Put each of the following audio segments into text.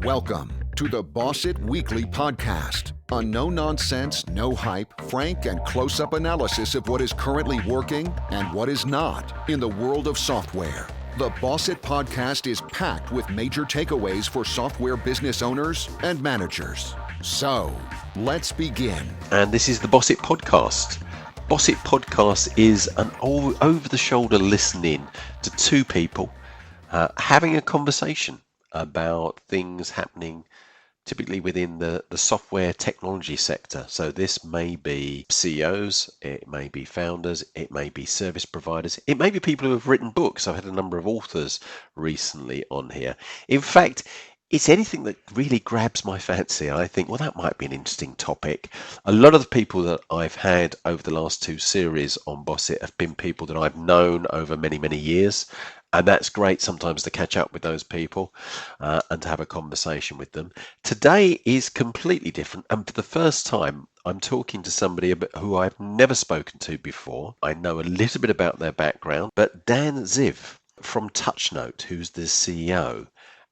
Welcome to the Boss It Weekly podcast, a no-nonsense, no-hype, frank and close-up analysis of what is currently working and what is not in the world of software. The Boss It podcast is packed with major takeaways for software business owners and managers. So, let's begin. And this is the Boss It podcast. Boss It podcast is an over-the-shoulder listening to two people having a conversation about things happening typically within the software technology sector. So this may be CEOs, it may be founders, it may be service providers, it may be people who have written books. I've had a number of authors recently on here. In fact, it's anything that really grabs my fancy. I think, well, that might be an interesting topic. A lot of the people that I've had over the last two series on Boss It have been people that I've known over many, many years. And that's great sometimes to catch up with those people and to have a conversation with them. Today is completely different. And for the first time, I'm talking to somebody who I've never spoken to before. I know a little bit about their background, but Dan Ziv from TouchNote, who's the CEO.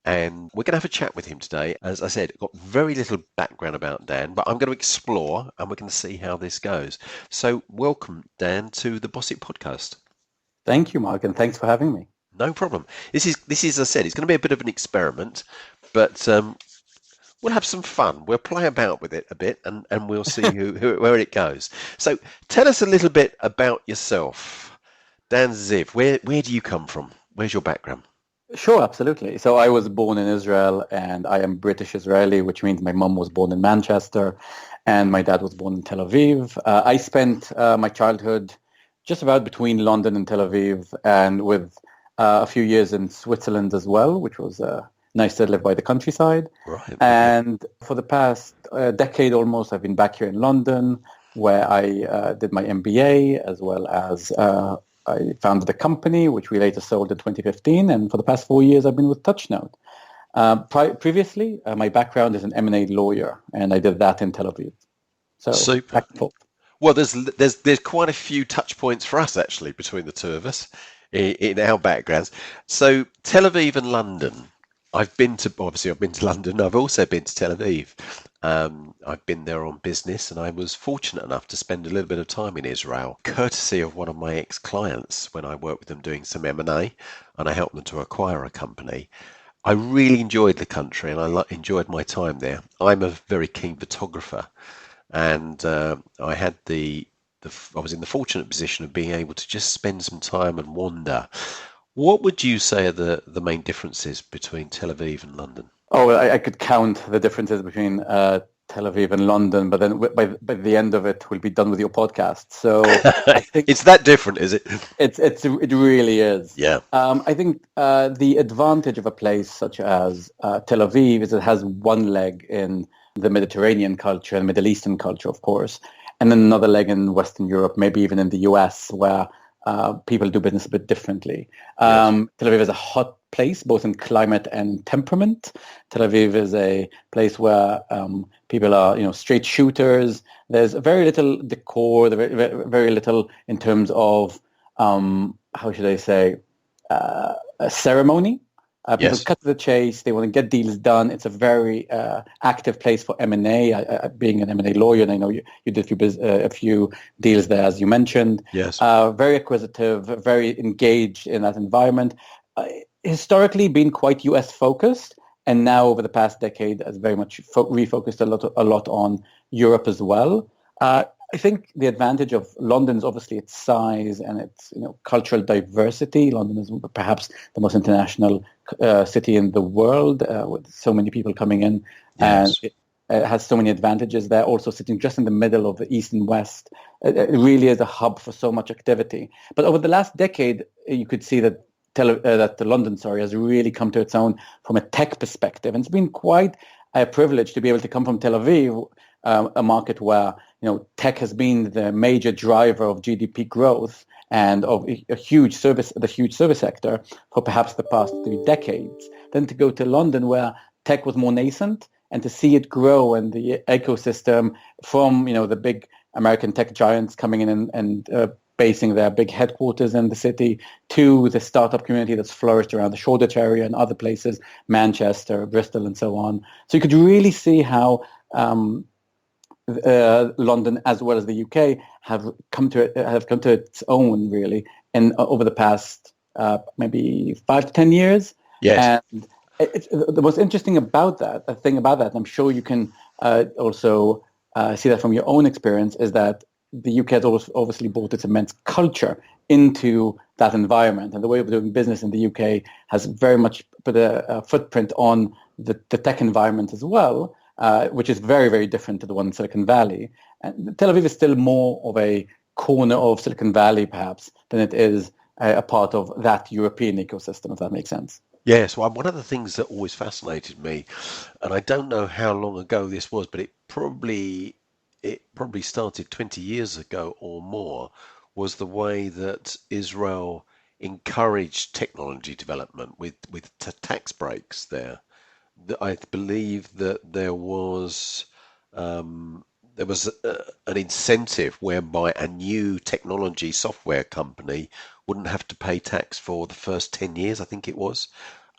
And we're going to have a chat with him today. As I said, got very little background about Dan, but I'm going to explore and we're going to see how this goes. So welcome, Dan, to the Boss It podcast. Thank you, Mark, and thanks for having me. No problem. This is, as I said, it's going to be a bit of an experiment, but we'll have some fun. We'll play about with it a bit, and we'll see where it goes. So, tell us a little bit about yourself, Dan Ziv. Where do you come from? Where's your background? Sure, absolutely. So I was born in Israel, and I am British Israeli, which means my mom was born in Manchester, and my dad was born in Tel Aviv. I spent my childhood just about between London and Tel Aviv, and with a few years in Switzerland as well, which was nice to live by the countryside. Right. And for the past decade almost, I've been back here in London, where I did my MBA, as well as I founded a company, which we later sold in 2015. And for the past 4 years, I've been with TouchNote. Previously, my background is an M&A lawyer, and I did that in Tel Aviv. So, super. Back and forth. Well, there's quite a few touch points for us, actually, between the two of us. In our backgrounds. So Tel Aviv and London. I've been to London. I've also been to Tel Aviv. I've been there on business, and I was fortunate enough to spend a little bit of time in Israel, courtesy of one of my ex-clients when I worked with them doing some M&A, and I helped them to acquire a company. I really enjoyed the country, and I enjoyed my time there. I'm a very keen photographer, and I had I was in the fortunate position of being able to just spend some time and wander. What would you say are the main differences between Tel Aviv and London? Oh, well, I could count the differences between Tel Aviv and London, but then by the end of it, we'll be done with your podcast. So I think it's that different, is it? It really is. Yeah. I think the advantage of a place such as Tel Aviv is it has one leg in the Mediterranean culture and Middle Eastern culture, of course, and then another leg in Western Europe, maybe even in the US, where people do business a bit differently. Yes. Tel Aviv is a hot place, both in climate and temperament. Tel Aviv is a place where people are, straight shooters. There's very little decor, very, very little in terms of, how should I say, a ceremony. People Yes. cut to the chase. They want to get deals done. It's a very active place for M&A. Being an M&A lawyer, and I know you did a few deals there, as you mentioned. Yes. Very acquisitive, very engaged in that environment. Historically, been quite US focused, and now over the past decade, has very much refocused a lot on Europe as well. I think the advantage of London is obviously its size and its cultural diversity. London is perhaps the most international city in the world, with so many people coming in, Yes. and it has so many advantages there. Also sitting just in the middle of the East and West, it really is a hub for so much activity. But over the last decade, you could see that London has really come to its own from a tech perspective, and it's been quite a privilege to be able to come from Tel Aviv, a market where tech has been the major driver of GDP growth and of the huge service sector for perhaps the past 3 decades. Then to go to London, where tech was more nascent, and to see it grow and the ecosystem from the big American tech giants coming in and basing their big headquarters in the city, to the startup community that's flourished around the Shoreditch area and other places, Manchester, Bristol, and so on. So you could really see how London, as well as the UK, have come to its own really over the past maybe 5 to 10 years. Yes. And the most interesting thing about that, I'm sure you can also see that from your own experience, is that the UK has obviously brought its immense culture into that environment, and the way of doing business in the UK has very much put a footprint on the tech environment as well, which is very, very different to the one in Silicon Valley. And Tel Aviv is still more of a corner of Silicon Valley, perhaps, than it is a part of that European ecosystem, if that makes sense. Yes, well, one of the things that always fascinated me, and I don't know how long ago this was, but it probably started 20 years ago or more, was the way that Israel encouraged technology development with tax breaks there. I believe that there was an incentive whereby a new technology software company wouldn't have to pay tax for the first 10 years, I think it was.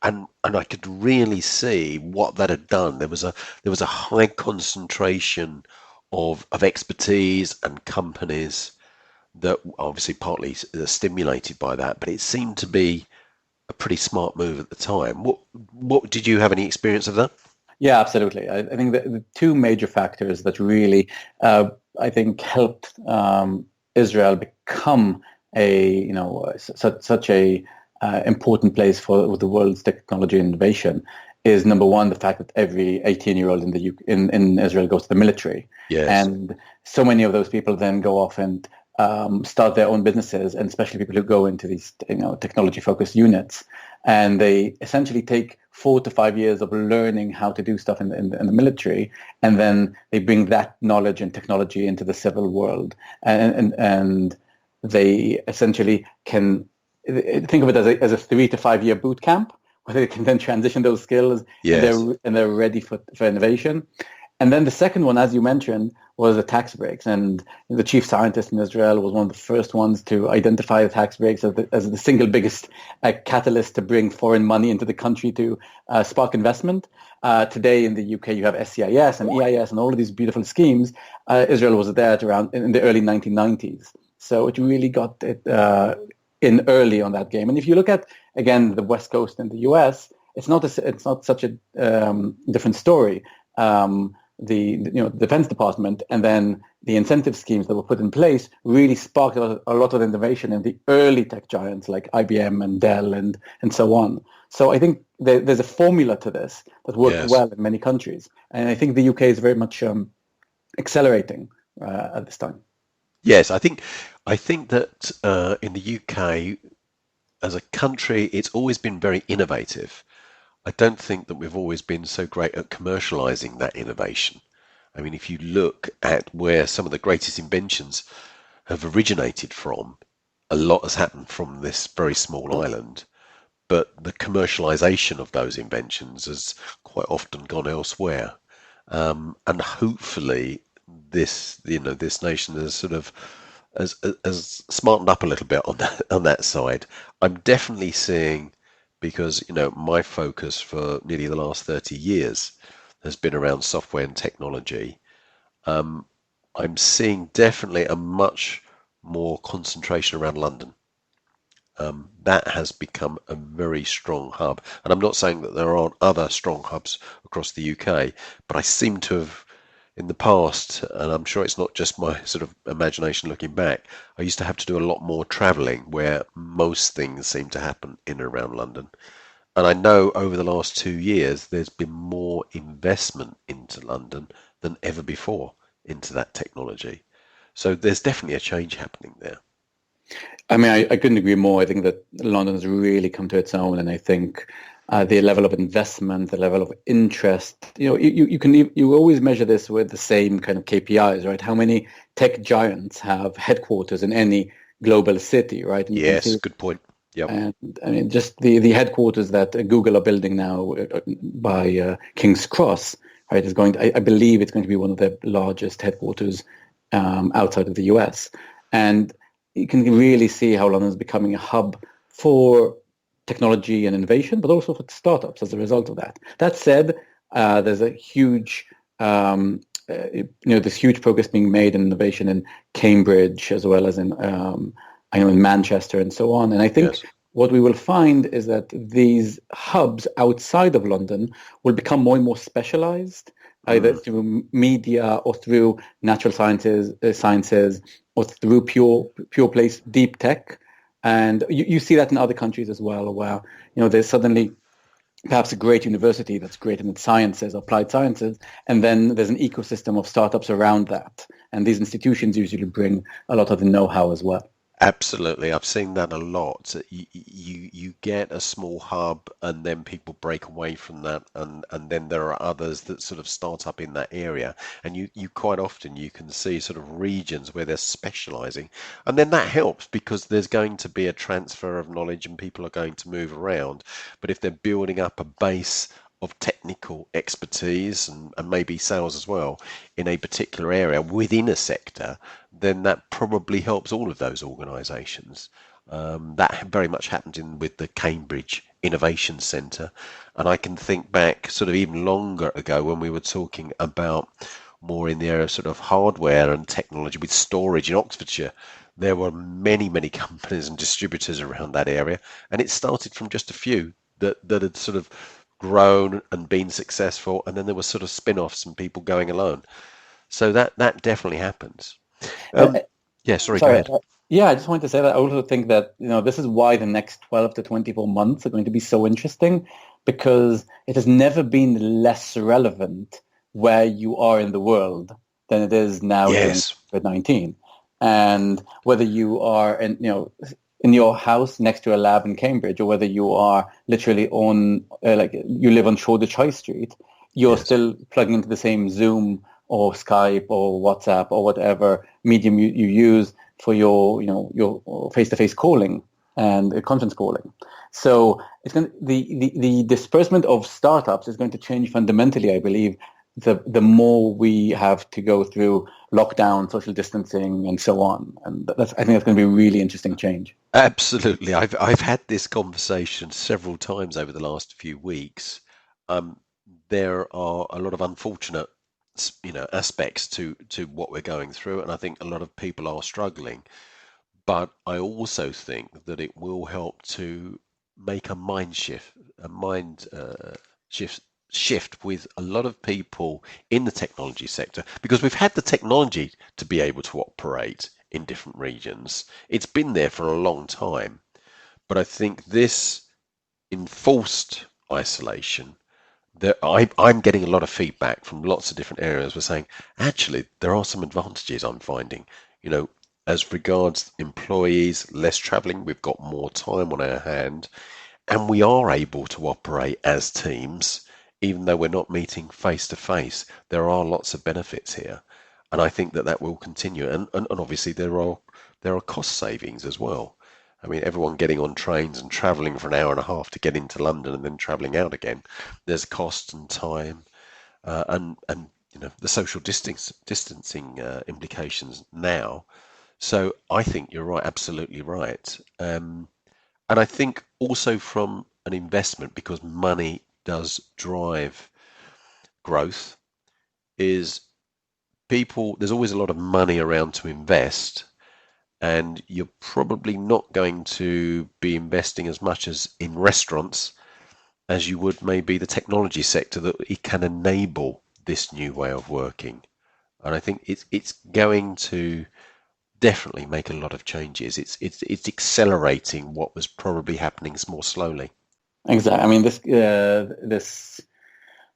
And I could really see what that had done. There was a high concentration of expertise and companies that obviously partly stimulated by that, but it seemed to be a pretty smart move at the time. What did you have any experience of that? Yeah, absolutely. I think the two major factors that really, I think, helped Israel become such a important place for the world's technology innovation is, number one, the fact that every 18-year-old in Israel goes to the military. Yes. And so many of those people then go off and start their own businesses, and especially people who go into these technology-focused units. And they essentially take 4 to 5 years of learning how to do stuff in the military, and then they bring that knowledge and technology into the civil world. And they essentially can think of it as a 3 to 5 year boot camp, where they can then transition those skills. Yes. and they're ready for innovation. And then the second one, as you mentioned, was the tax breaks. And the chief scientist in Israel was one of the first ones to identify the tax breaks as the single biggest catalyst to bring foreign money into the country to spark investment. Today in the UK, you have SCIS and EIS and all of these beautiful schemes. Israel was there around in the early 1990s. So it really got it in early on that game. And if you look at, again, the West Coast in the US, it's not such a different story. The Defense Department and then the incentive schemes that were put in place really sparked a lot of innovation in the early tech giants like IBM and Dell and so on. So I think there's a formula to this that worked well in many countries. And I think the UK is very much accelerating at this time. Yes, I think that in the UK, as a country, it's always been very innovative. I don't think that we've always been so great at commercializing that innovation. I mean, if you look at where some of the greatest inventions have originated from, a lot has happened from this very small island, but the commercialization of those inventions has quite often gone elsewhere. And hopefully this nation has sort of has smartened up a little bit on that side. I'm definitely seeing, because my focus for nearly the last 30 years has been around software and technology. I'm seeing definitely a much more concentration around London. That has become a very strong hub. And I'm not saying that there aren't other strong hubs across the UK, but I seem to have, in the past, and I'm sure it's not just my sort of imagination looking back, I used to have to do a lot more travelling where most things seem to happen in and around London. And I know over the last 2 years, there's been more investment into London than ever before into that technology. So there's definitely a change happening there. I mean, I couldn't agree more. I think that London has really come to its own, and I think the level of investment, the level of interest, you always measure this with the same kind of KPIs, right? How many tech giants have headquarters in any global city, right? And yes, good point. Yep. And I mean, just the headquarters that Google are building now by King's Cross, right, is going to, I believe it's going to be one of the largest headquarters outside of the US. And you can really see how London is becoming a hub for technology and innovation, but also for startups as a result of that. That said, there's a huge, there's huge progress being made in innovation in Cambridge as well as in, I know, in Manchester and so on. And I think what we will find is that these hubs outside of London will become more and more specialized, either through media or through natural sciences, or through pure place deep tech. And you see that in other countries as well, where there's suddenly perhaps a great university that's great in its sciences, applied sciences, and then there's an ecosystem of startups around that. And these institutions usually bring a lot of the know-how as well. Absolutely. I've seen that a lot. You get a small hub and then people break away from that, and then there are others that sort of start up in that area. And you quite often you can see sort of regions where they're specializing. And then that helps because there's going to be a transfer of knowledge and people are going to move around. But if they're building up a base of technical expertise and maybe sales as well in a particular area within a sector, then that probably helps all of those organisations. That very much happened with the Cambridge Innovation Centre, and I can think back sort of even longer ago when we were talking about more in the area of sort of hardware and technology with storage in Oxfordshire. There were many companies and distributors around that area, and it started from just a few that had sort of grown and been successful, and then there were sort of spin-offs and people going alone. So that definitely happens. Sorry, go ahead. I just wanted to say that I also think that this is why the next 12 to 24 months are going to be so interesting, because it has never been less relevant where you are in the world than it is now during COVID-19. And whether you are in your house next to a lab in Cambridge, or whether you are literally on, you live on Shoreditch High Street, you're still plugging into the same Zoom or Skype or WhatsApp or whatever medium you use for your face-to-face calling and conference calling. So it's going the disbursement of startups is going to change fundamentally, I believe, the more we have to go through lockdown, social distancing, and so on. And I think that's going to be a really interesting change. Absolutely. I've had this conversation several times over the last few weeks. There are a lot of unfortunate aspects to what we're going through, and I think a lot of people are struggling. But I also think that it will help to make a mind shift with a lot of people in the technology sector, because we've had the technology to be able to operate in different regions. It's been there for a long time, but I think this enforced isolation, I'm getting a lot of feedback from lots of different areas. We're saying, actually, there are some advantages I'm finding. As regards employees, less traveling, we've got more time on our hand, and we are able to operate as teams, even though we're not meeting face to face. There are lots of benefits here, and I think that will continue. And obviously there are cost savings as well. I mean, everyone getting on trains and travelling for an hour and a half to get into London and then travelling out again. There's cost and time, and the social distancing implications now. So I think you're right, absolutely right. And I think also from an investment, because money does drive growth, is there's always a lot of money around to invest, and you're probably not going to be investing as much as in restaurants as you would maybe the technology sector, that it can enable this new way of working. And I think it's going to definitely make a lot of changes. It's accelerating what was probably happening more slowly. Exactly. I mean, this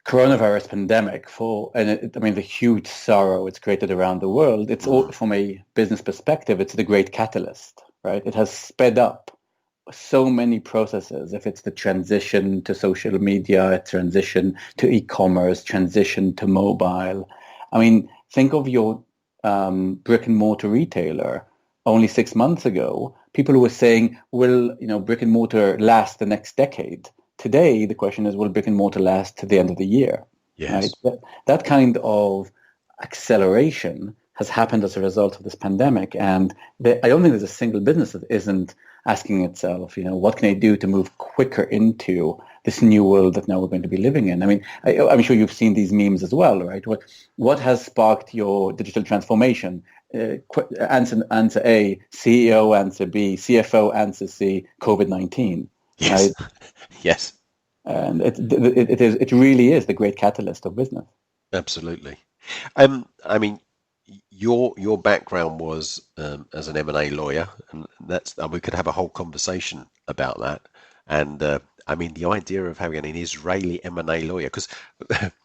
coronavirus pandemic, the huge sorrow it's created around the world, it's all, from a business perspective, it's the great catalyst, right? It has sped up so many processes. If it's the transition to social media, transition to e-commerce, transition to mobile. I mean, think of your brick and mortar retailer. Only 6 months ago, people were saying, will brick and mortar last the next decade? Today, the question is, will brick and mortar last to the end of the year? Yes. Right? That kind of acceleration has happened as a result of this pandemic. And I don't think there's a single business that isn't asking itself, what can I do to move quicker into this new world that now we're going to be living in? I mean, I'm sure you've seen these memes as well, right? What has sparked your digital transformation? Answer A, CEO. Answer B, CFO. Answer C, COVID-19. Yes. Right? Yes. And it really is the great catalyst of business. Absolutely. I mean, your background was as an M&A lawyer, and we could have a whole conversation about that. And I mean, the idea of having an Israeli M&A lawyer, because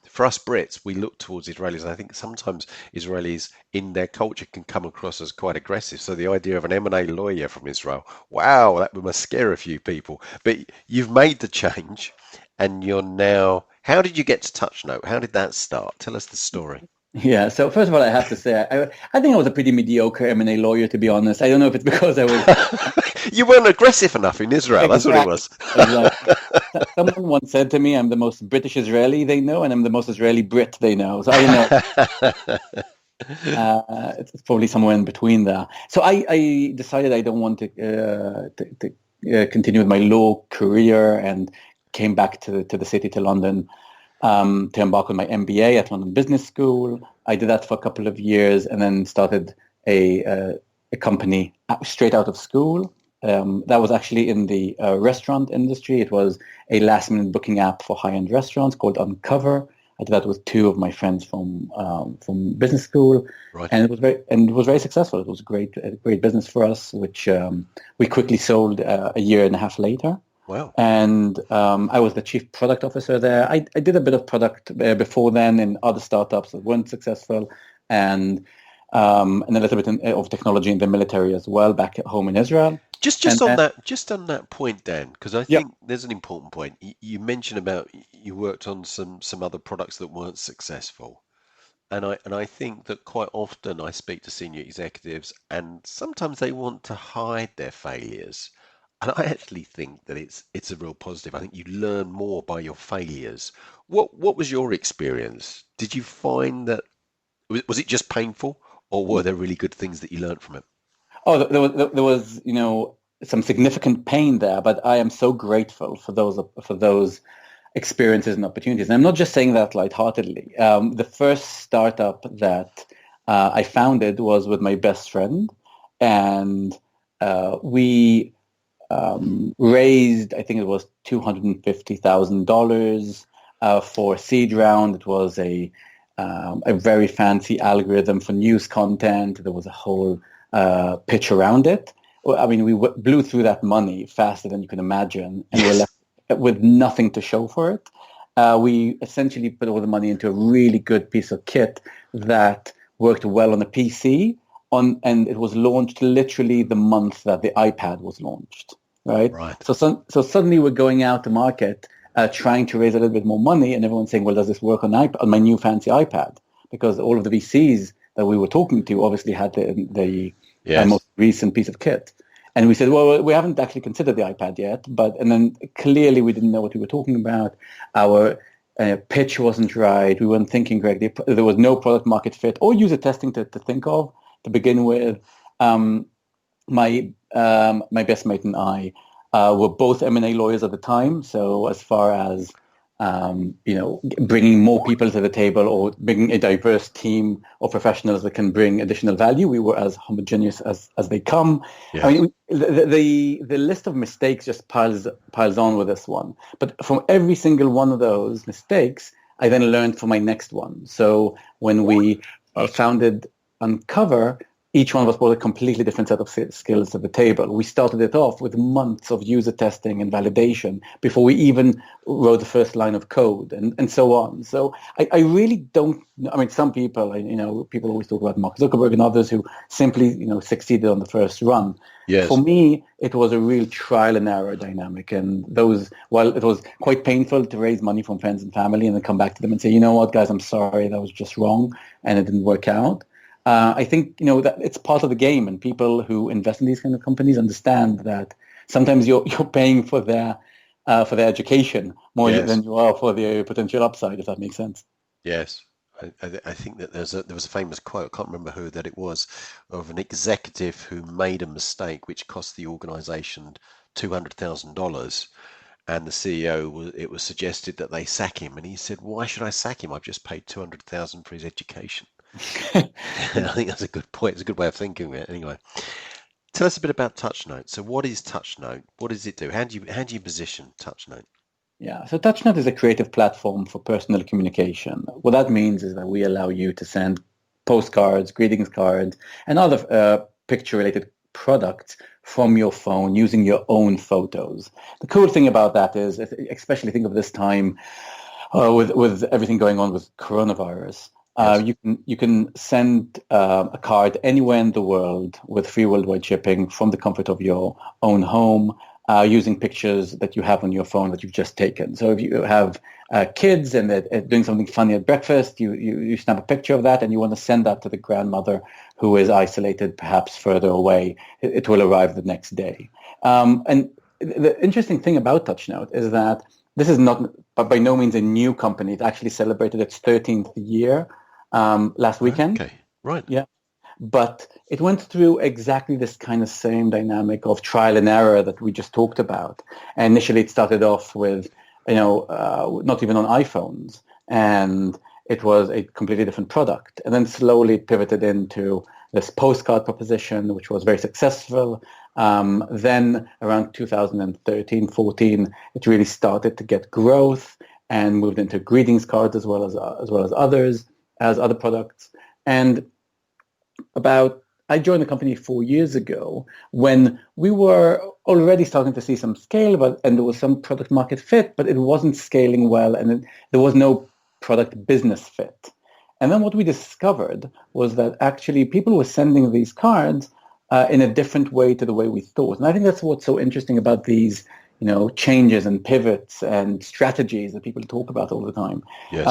for us Brits, we look towards Israelis, and I think sometimes Israelis in their culture can come across as quite aggressive. So the idea of an M&A lawyer from Israel, wow, that must scare a few people. But you've made the change, and you're now. How did you get to TouchNote? How did that start? Tell us the story. Yeah. So first of all, I have to say, I think I was a pretty mediocre M&A lawyer, to be honest. I don't know if it's because I was. You weren't aggressive enough in Israel. That's what it was. Someone once said to me, I'm the most British Israeli they know, and I'm the most Israeli Brit they know. So I don't know. It's probably somewhere in between there. So I decided I don't want to continue with my law career and came back to the city, to London, to embark on my MBA at London Business School. I did that for a couple of years and then started a company straight out of school. That was actually in the restaurant industry. It was a last-minute booking app for high-end restaurants called Uncover. I did that with two of my friends from business school, right. And it was very successful. It was a great business for us, which we quickly sold a year and a half later. Wow. And I was the chief product officer there. I did a bit of product before then in other startups that weren't successful, and a little bit of technology in the military as well, back at home in Israel. Just on that point, Dan, because I think there's an important point. You mentioned about you worked on some other products that weren't successful. And I think that quite often I speak to senior executives, and sometimes they want to hide their failures. And I actually think that it's a real positive. I think you learn more by your failures. What was your experience? Did you find that was it just painful, or were there really good things that you learned from it? Oh, there was some significant pain there, but I am so grateful for those experiences and opportunities. And I'm not just saying that lightheartedly. The first startup that I founded was with my best friend, and we raised, I think it was $250,000 for a seed round. It was a very fancy algorithm for news content. There was a whole pitch around it. I mean, we blew through that money faster than you can imagine, and we're left with nothing to show for it. We essentially put all the money into a really good piece of kit that worked well on a PC, and it was launched literally the month that the iPad was launched. Right. So suddenly we're going out to market, trying to raise a little bit more money, and everyone's saying, "Well, does this work on my new fancy iPad?" Because all of the VCs that we were talking to obviously had the most recent piece of kit. And we said, well, we haven't actually considered the iPad yet, and then clearly we didn't know what we were talking about. Our pitch wasn't right. We weren't thinking correctly. There was no product market fit or user testing to think of to begin with. My best mate and I were both M&A lawyers at the time. So as far as bringing more people to the table or bringing a diverse team of professionals that can bring additional value, we were as homogeneous as they come. Yes. I mean, the list of mistakes just piles on with this one. But from every single one of those mistakes, I then learned for my next one. So when we founded Uncover, each one of us brought a completely different set of skills to the table. We started it off with months of user testing and validation before we even wrote the first line of code and so on. So I really don't, I mean, some people, people always talk about Mark Zuckerberg and others who simply, succeeded on the first run. Yes. For me, it was a real trial and error dynamic. And while it was quite painful to raise money from friends and family and then come back to them and say, you know what, guys, I'm sorry, that was just wrong and it didn't work out. I think, that it's part of the game, and people who invest in these kind of companies understand that sometimes you're paying for their education more than you are for the potential upside, if that makes sense. Yes, I think that there was a famous quote, I can't remember who that it was, of an executive who made a mistake which cost the organization $200,000, and the CEO it was suggested that they sack him, and he said, "Why should I sack him? I've just paid 200,000 for his education." I think that's a good point. It's a good way of thinking of it. Anyway, tell us a bit about TouchNote. So what is TouchNote? What does it do? How do you position TouchNote? Yeah, so TouchNote is a creative platform for personal communication. What that means is that we allow you to send postcards, greetings cards, and other picture-related products from your phone using your own photos. The cool thing about that is, especially think of this time with everything going on with coronavirus, Yes. you can send a card anywhere in the world with free worldwide shipping from the comfort of your own home, using pictures that you have on your phone that you've just taken. So if you have kids and they're doing something funny at breakfast, you snap a picture of that and you want to send that to the grandmother who is isolated, perhaps further away. It will arrive the next day. And the interesting thing about TouchNote is that this is not, but by no means a new company. It actually celebrated its 13th year last weekend. Okay, right. Yeah. But it went through exactly this kind of same dynamic of trial and error that we just talked about. And initially, it started off with, not even on iPhones, and it was a completely different product. And then slowly pivoted into this postcard proposition, which was very successful. Then around 2013, 14, it really started to get growth and moved into greetings cards as well as other products. And I joined the company 4 years ago when we were already starting to see some scale, and there was some product market fit, but it wasn't scaling well, and there was no product business fit. And then what we discovered was that actually people were sending these cards in a different way to the way we thought. And I think that's what's so interesting about these, changes and pivots and strategies that people talk about all the time. Yes.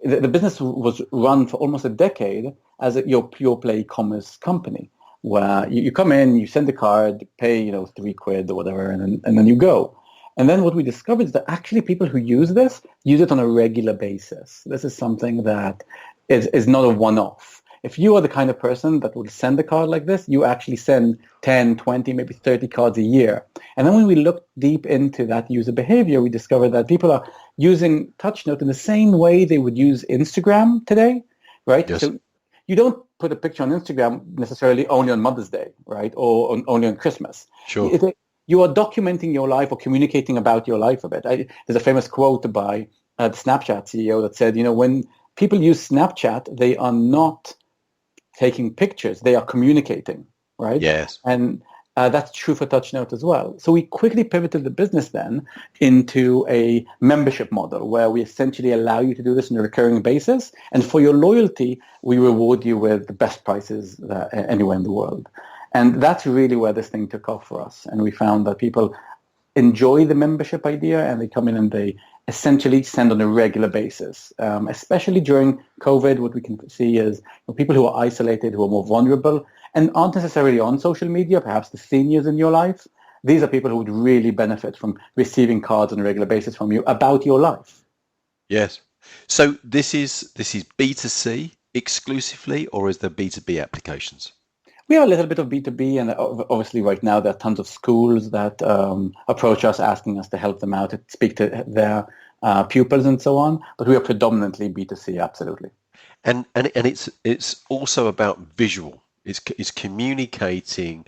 The business was run for almost a decade as your pure play commerce company, where you come in, you send a card, pay, £3 or whatever, and then you go. And then what we discovered is that actually people who use it on a regular basis. This is something that is not a one-off. If you are the kind of person that will send a card like this, you actually send 10, 20, maybe 30 cards a year. And then when we looked deep into that user behavior, we discovered that people are using TouchNote in the same way they would use Instagram today, right? Yes. So you don't put a picture on Instagram necessarily only on Mother's Day, right? Or only on Christmas. Sure. You are documenting your life or communicating about your life a bit. There's a famous quote by the Snapchat CEO that said, when people use Snapchat, they are not taking pictures, they are communicating, right? Yes. And that's true for TouchNote as well. So we quickly pivoted the business then into a membership model where we essentially allow you to do this on a recurring basis. And for your loyalty, we reward you with the best prices anywhere in the world. And that's really where this thing took off for us. And we found that people enjoy the membership idea and they come in and they essentially send on a regular basis, especially during COVID. What we can see is people who are isolated, who are more vulnerable and aren't necessarily on social media, perhaps the seniors in your life. These are people who would really benefit from receiving cards on a regular basis from you about your life. Yes. So this is B2C exclusively, or is there B2B applications? We have a little bit of B2B, and obviously right now there are tons of schools that approach us asking us to help them out, to speak to their pupils and so on. But we are predominantly B2C, absolutely. And it's also about visual. It's communicating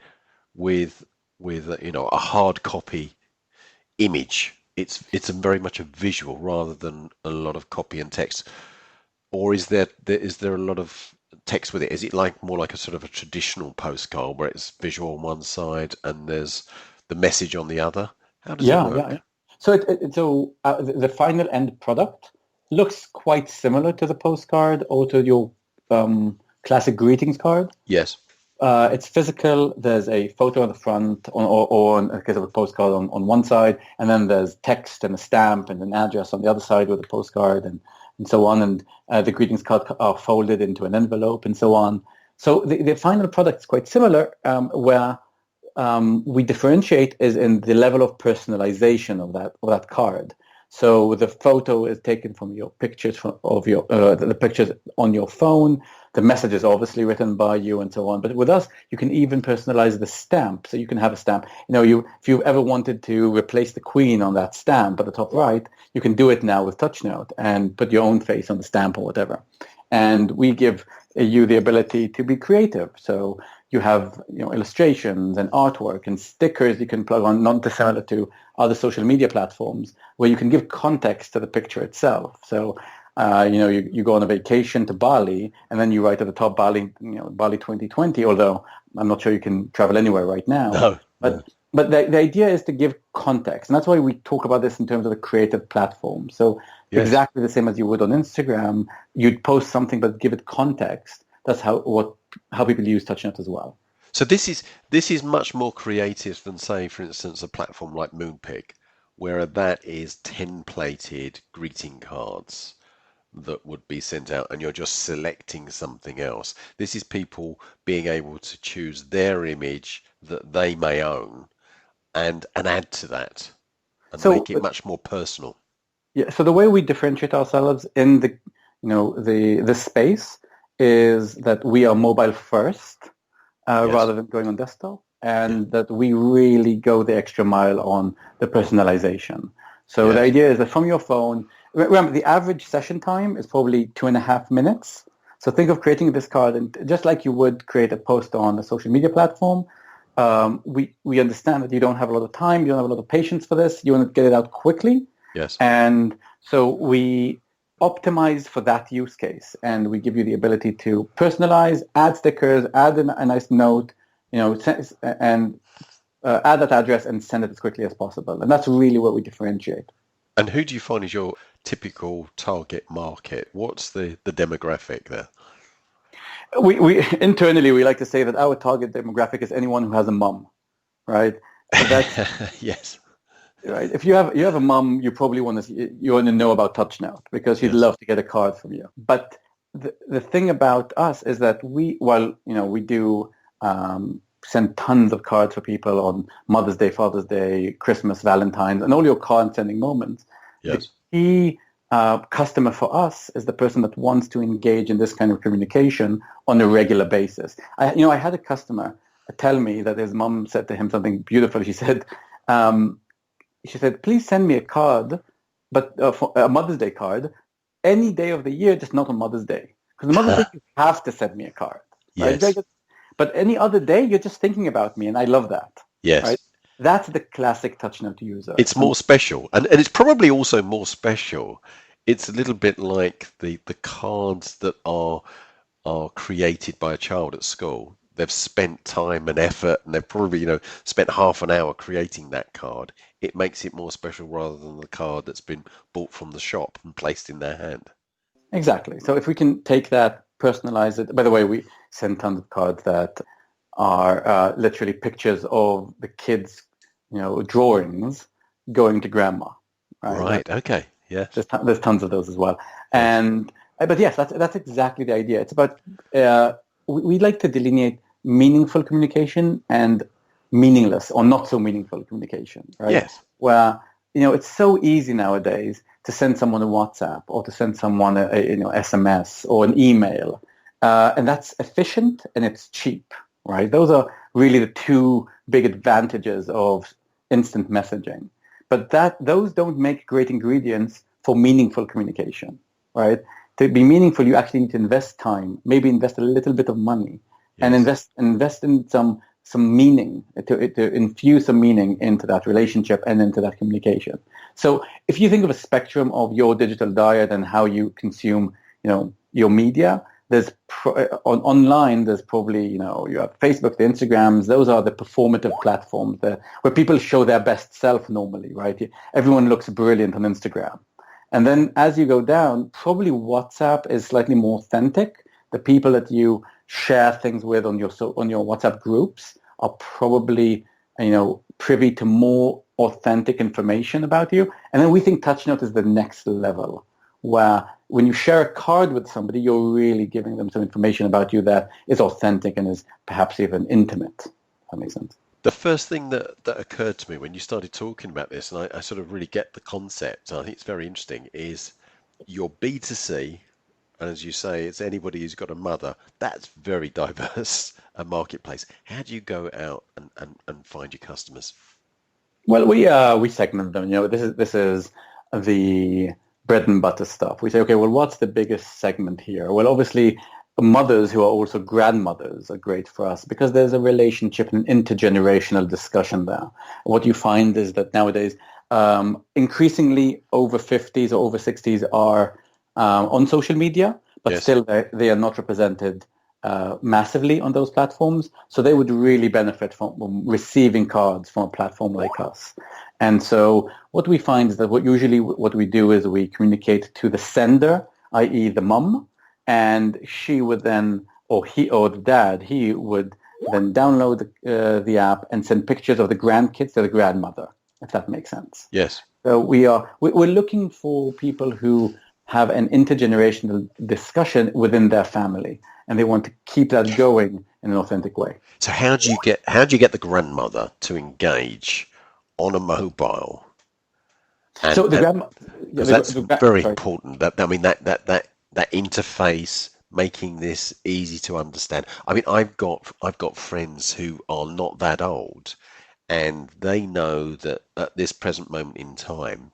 with a hard copy image. It's very much a visual rather than a lot of copy and text. Or is there a lot of text with it? Is it more like a sort of a traditional postcard where it's visual on one side and there's the message on the other? How does it work? Yeah. So the final end product looks quite similar to the postcard or to your classic greetings card. Yes. It's physical. There's a photo on the front, or in the case of a postcard on one side, and then there's text and a stamp and an address on the other side with a postcard and so on. And the greetings card are folded into an envelope and so on. So the final product is quite similar, where we differentiate is in the level of personalization of that card. So the photo is taken from your pictures of your the pictures on your phone. The message is obviously written by you and so on. But with us, you can even personalize the stamp. So you can have a stamp. If you've ever wanted to replace the Queen on that stamp at the top right, you can do it now with TouchNote and put your own face on the stamp or whatever. And we give you the ability to be creative. So you have illustrations and artwork and stickers you can plug on, not dissimilar to other social media platforms, where you can give context to the picture itself. So you go on a vacation to Bali, and then you write at the top Bali 2020. Although I'm not sure you can travel anywhere right now. No. But the idea is to give context, and that's why we talk about this in terms of the creative platform. So exactly the same as you would on Instagram, you'd post something but give it context. That's how people use TouchNote as well. So this is much more creative than, say, for instance, a platform like Moonpig, where that is templated greeting cards that would be sent out, and you're just selecting something else. This is people being able to choose their image that they may own and add to that and make it much more personal. Yeah. So the way we differentiate ourselves in the space is that we are mobile first rather than going on desktop, and that we really go the extra mile on the personalization. So the idea is that from your phone, remember the average session time is probably 2.5 minutes. So think of creating this card, and just like you would create a post on a social media platform, we understand that you don't have a lot of time, you don't have a lot of patience for this, you want to get it out quickly. Yes. And so we optimize for that use case, and we give you the ability to personalize, add stickers, add a nice note, and add that address and send it as quickly as possible. And that's really what we differentiate. And who do you find is your typical target market? What's the demographic there? We internally, we like to say that our target demographic is anyone who has a mum, right? So that's yes. Right. If you have a mum, you probably want to know about TouchNote because she'd love to get a card from you. But the thing about us is that we do send tons of cards for people on Mother's Day, Father's Day, Christmas, Valentine's, and all your card sending moments. Yes. The key customer for us is the person that wants to engage in this kind of communication on a regular basis. I had a customer tell me that his mum said to him something beautiful. She said, please send me a card, but for a Mother's Day card, any day of the year, just not on Mother's Day. Because on Mother's Day, you have to send me a card. Right? Yes. But any other day, you're just thinking about me, and I love that. Yes. Right? That's the classic TouchNote user. It's more special. And it's probably also more special. It's a little bit like the cards that are created by a child at school. They've spent time and effort, and they've probably, spent half an hour creating that card. It makes it more special rather than the card that's been bought from the shop and placed in their hand. Exactly. So if we can take that, personalize it. By the way, we send tons of cards that are literally pictures of the kids, drawings going to grandma. Right. Okay. Yeah. There's tons of those as well. And but yes, that's exactly the idea. It's about we like to delineate meaningful communication and meaningless or not so meaningful communication, right? Yes. Where it's so easy nowadays to send someone a WhatsApp or to send someone a SMS or an email, and that's efficient and it's cheap, right? Those are really the two big advantages of instant messaging. But those don't make great ingredients for meaningful communication, right? To be meaningful, you actually need to invest time, maybe invest a little bit of money, and invest in some meaning, to infuse some meaning into that relationship and into that communication. So if you think of a spectrum of your digital diet and how you consume, your media, there's online, there's probably, you have Facebook, the Instagrams, those are the performative platforms where people show their best self normally, right? Everyone looks brilliant on Instagram. And then as you go down, probably WhatsApp is slightly more authentic. The people that you share things with on your WhatsApp groups are probably, privy to more authentic information about you. And then we think TouchNote is the next level, where when you share a card with somebody, you're really giving them some information about you that is authentic and is perhaps even intimate. If that makes sense. The first thing that occurred to me when you started talking about this, and I sort of really get the concept, and I think it's very interesting, is your B2C, and as you say, it's anybody who's got a mother. That's very diverse a marketplace. How do you go out and find your customers? Well, we segment them. This is the bread and butter stuff. We say, okay, well, what's the biggest segment here? Well, obviously, mothers who are also grandmothers are great for us because there's a relationship and intergenerational discussion there. What you find is that nowadays, increasingly over 50s or over 60s are on social media, but Yes. still they are not represented massively on those platforms. So they would really benefit from receiving cards from a platform like us. And so what we find is that what we do is we communicate to the sender, i.e. the mum, and she would then, or the dad, he would then download the app and send pictures of the grandkids to the grandmother, if that makes sense. Yes. So we're looking for people who have an intergenerational discussion within their family, and they want to keep that going in an authentic way. So how do you get the grandmother to engage on a mobile? And, so the grandma, yeah, that's very sorry. important. That interface, making this easy to understand. I mean, I've got friends who are not that old, and they know that at this present moment in time,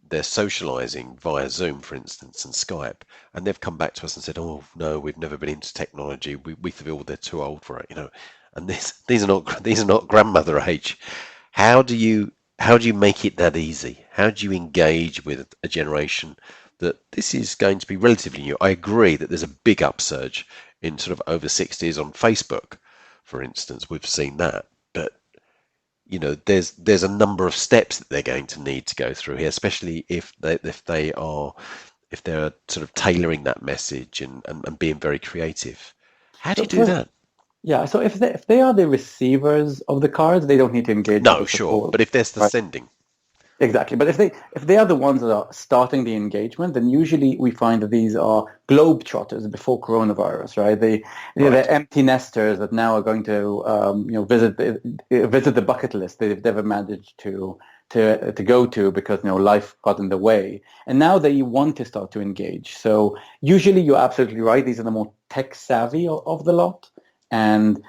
they're socializing via Zoom, for instance, and Skype, and they've come back to us and said, "Oh no, we've never been into technology. We feel they're too old for it, you know." And these are not grandmother age. How do you make it that easy? How do you engage with a generation that this is going to be relatively new? I agree that there's a big upsurge in sort of over 60s on Facebook, for instance. We've seen that, but you know, there's a number of steps that they're going to need to go through here, especially if they're sort of tailoring that message and being very creative. How do you do that? Yeah, so if they are the receivers of the cards, they don't need to engage with No, the sure, support. but if there's the Right. sending, Exactly. But if they are the ones that are starting the engagement, then usually we find that these are globetrotters before coronavirus, right? They're empty nesters that now are going to visit the bucket list they've never managed to go to because life got in the way, and now they want to start to engage. So usually you're absolutely right. These are the more tech savvy of the lot, and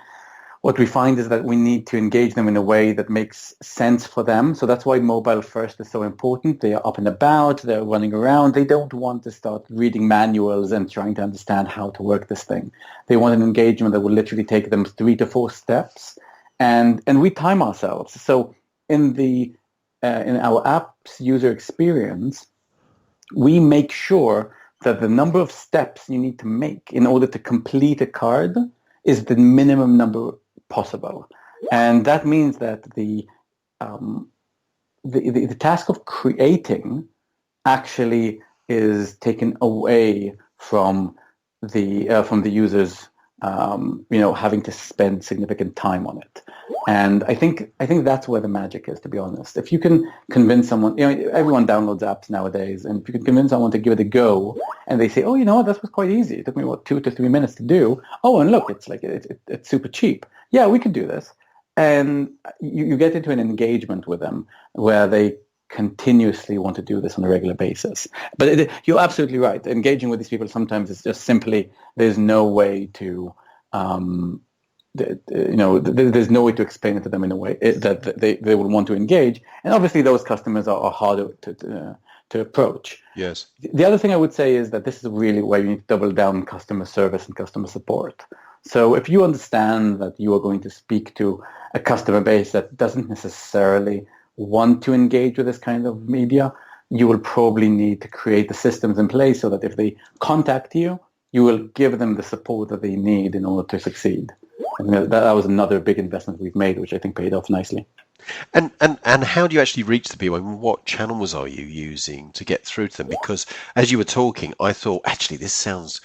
what we find is that we need to engage them in a way that makes sense for them. So that's why mobile first is so important. They are up and about, they're running around. They don't want to start reading manuals and trying to understand how to work this thing. They want an engagement that will literally take them 3 to 4 steps. And we time ourselves. So in our app's user experience, we make sure that the number of steps you need to make in order to complete a card is the minimum number possible, and that means that the task of creating actually is taken away from the users, having to spend significant time on it. And I think that's where the magic is, to be honest. If you can convince someone, everyone downloads apps nowadays, and if you can convince someone to give it a go, and they say, "Oh, that was quite easy. It took me 2 to 3 minutes to do. Oh, and look, it's like it's super cheap. Yeah, we can do this." And you get into an engagement with them where they continuously want to do this on a regular basis. But you're absolutely right. Engaging with these people sometimes is just simply there's no way to. There's no way to explain it to them in a way that they would want to engage, and obviously those customers are harder to approach. yes, The other thing I would say is that this is really where you need to double down on customer service and customer support. So if you understand that you are going to speak to a customer base that doesn't necessarily want to engage with this kind of media, you will probably need to create the systems in place so that if they contact you, you will give them the support that they need in order to succeed. And that was another big investment we've made, which I think paid off nicely. and how do you actually reach the people? I mean, what channels are you using to get through to them? Because as you were talking, I thought actually this sounds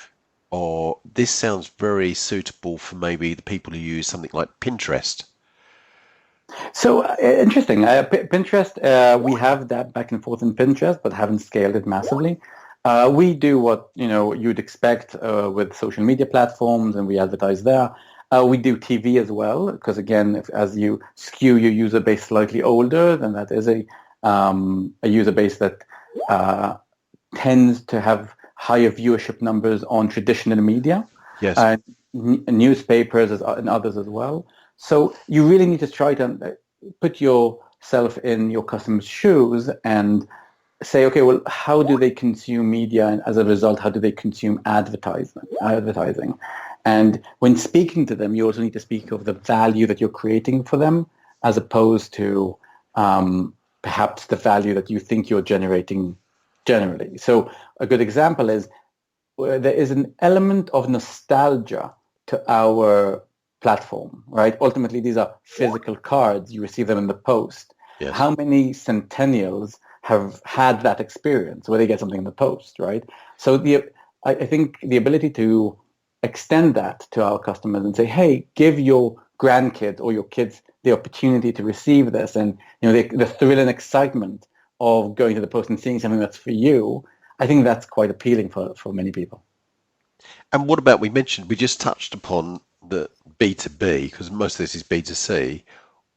very suitable for maybe the people who use something like Pinterest. So interesting. Pinterest, we have that back and forth in Pinterest, but haven't scaled it massively. We do what you'd expect with social media platforms, and we advertise there. We do TV as well, because again, as you skew your user base slightly older, then that is a user base that tends to have higher viewership numbers on traditional media, Yes. Newspapers and others as well. So you really need to try to put yourself in your customer's shoes and say, okay, well, how do they consume media, and as a result, how do they consume advertising? And when speaking to them, you also need to speak of the value that you're creating for them, as opposed to perhaps the value that you think you're generating generally. So a good example is there is an element of nostalgia to our platform, right? Ultimately, these are physical cards. You receive them in the post. Yes. How many centennials have had that experience where they get something in the post, right? So I think the ability to extend that to our customers and say, hey, give your grandkids or your kids the opportunity to receive this, and the thrill and excitement of going to the post and seeing something that's for you, I think that's quite appealing for many people. And what about, we just touched upon the B2B, because most of this is B2C.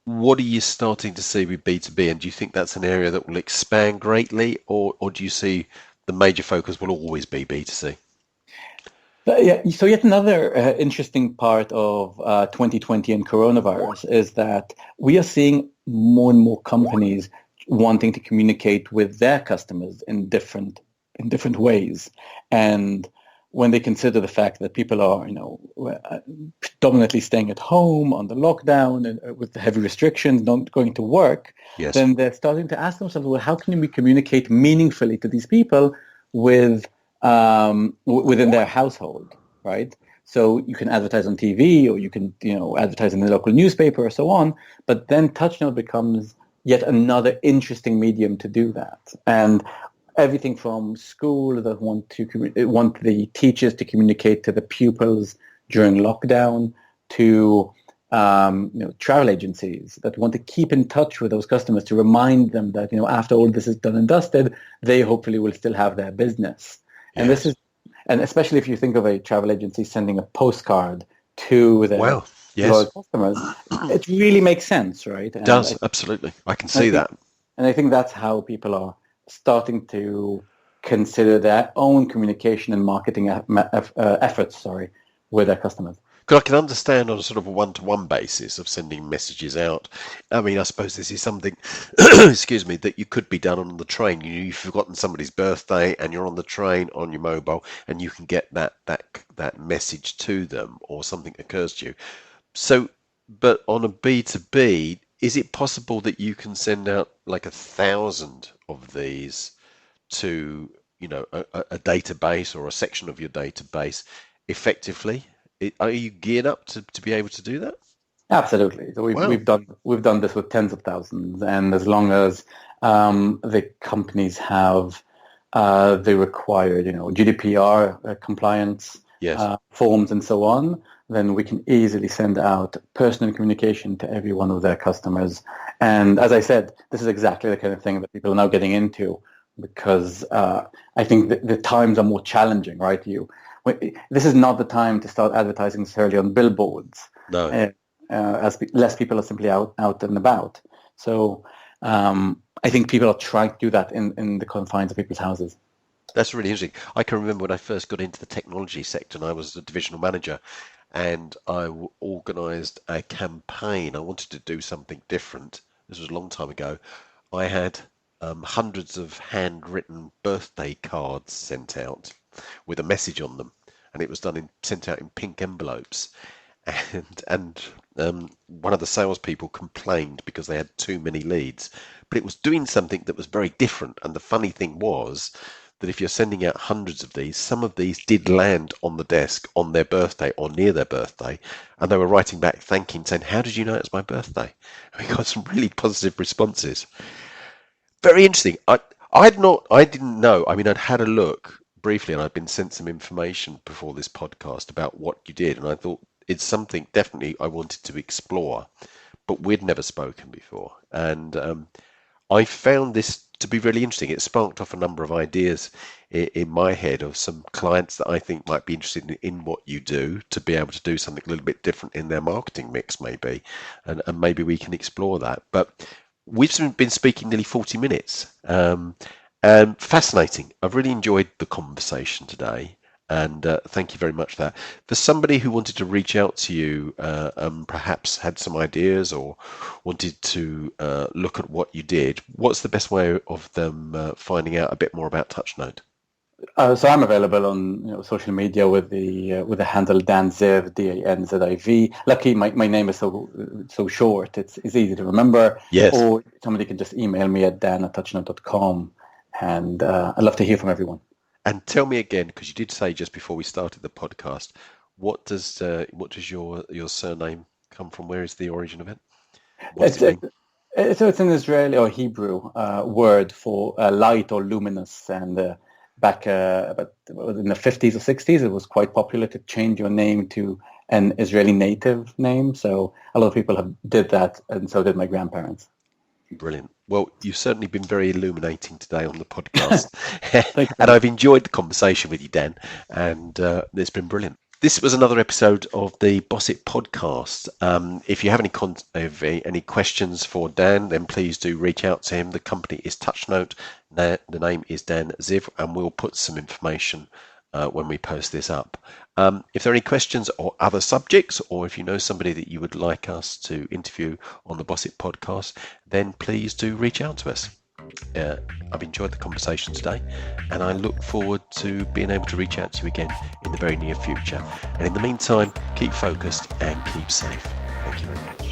What are you starting to see with B2B, and do you think that's an area that will expand greatly, or do you see the major focus will always be B2C? Yeah, so yet another interesting part of 2020 and coronavirus is that we are seeing more and more companies wanting to communicate with their customers in different ways. And when they consider the fact that people are, predominantly staying at home on the lockdown and with the heavy restrictions, not going to work, Yes. then they're starting to ask themselves, well, how can we communicate meaningfully to these people within their household, right? So you can advertise on TV, or you can, advertise in the local newspaper or so on, but then TouchNote becomes yet another interesting medium to do that. And everything from school that want the teachers to communicate to the pupils during lockdown, to travel agencies that want to keep in touch with those customers to remind them that after all this is done and dusted, they hopefully will still have their business. And Yes. and especially if you think of a travel agency sending a postcard to their loyal customers, it really makes sense, right? It does, absolutely. I can see that. And I think that's how people are starting to consider their own communication and marketing efforts, with their customers. Because I can understand on a sort of a one-to-one basis of sending messages out. I mean, I suppose this is something, excuse me, that you could be done on the train. You've forgotten somebody's birthday and you're on the train on your mobile, and you can get that message to them, or something occurs to you. So, but on a B2B, is it possible that you can send out like 1,000 of these to, a database or a section of your database effectively? Are you geared up to be able to do that? Absolutely. So we've done this with tens of thousands, and as long as the companies have the required, GDPR compliance forms and so on, then we can easily send out personal communication to every one of their customers. And as I said, this is exactly the kind of thing that people are now getting into, because I think the times are more challenging, right? This is not the time to start advertising necessarily on billboards. No. As less people are simply out and about. So I think people are trying to do that in the confines of people's houses. That's really interesting. I can remember when I first got into the technology sector, and I was a divisional manager, and I organised a campaign. I wanted to do something different. This was a long time ago. I had hundreds of handwritten birthday cards sent out with a message on them, and it was sent out in pink envelopes. And one of the salespeople complained because they had too many leads, but it was doing something that was very different. And the funny thing was that if you're sending out hundreds of these, some of these did land on the desk on their birthday or near their birthday, and they were writing back thanking, saying, "How did you know it was my birthday?" And we got some really positive responses. Very interesting. I didn't know. I mean, I'd had a look briefly, and I'd been sent some information before this podcast about what you did, and I thought it's something definitely I wanted to explore, but we'd never spoken before. And I found this to be really interesting. It sparked off a number of ideas in my head of some clients that I think might be interested in what you do, to be able to do something a little bit different in their marketing mix, maybe, and maybe we can explore that. But we've been speaking nearly 40 minutes, and fascinating. I've really enjoyed the conversation today. And thank you very much for that. For somebody who wanted to reach out to you, perhaps had some ideas or wanted to look at what you did, what's the best way of them finding out a bit more about TouchNote? So I'm available on social media with the handle Dan Ziv, DANZIV. Lucky my name is so short, it's easy to remember. Yes. Or somebody can just email me at dan@touchnote.com, and I'd love to hear from everyone. And tell me again, because you did say just before we started the podcast, what does your surname come from? Where is the origin of it? What's it mean? So it's an Israeli or Hebrew word for light or luminous, and back about in the 50s or 60s, it was quite popular to change your name to an Israeli native name. So a lot of people did that, and so did my grandparents. Brilliant. Well, you've certainly been very illuminating today on the podcast. Thank you. And I've enjoyed the conversation with you, Dan, and it's been brilliant. This was another episode of the Boss It podcast. If you have any questions for Dan, then please do reach out to him. The company is TouchNote. The name is Dan Ziv, and we'll put some information when we post this up. If there are any questions or other subjects, or if you know somebody that you would like us to interview on the Boss It podcast, then please do reach out to us. I've enjoyed the conversation today, and I look forward to being able to reach out to you again in the very near future. And in the meantime, keep focused and keep safe. Thank you very much.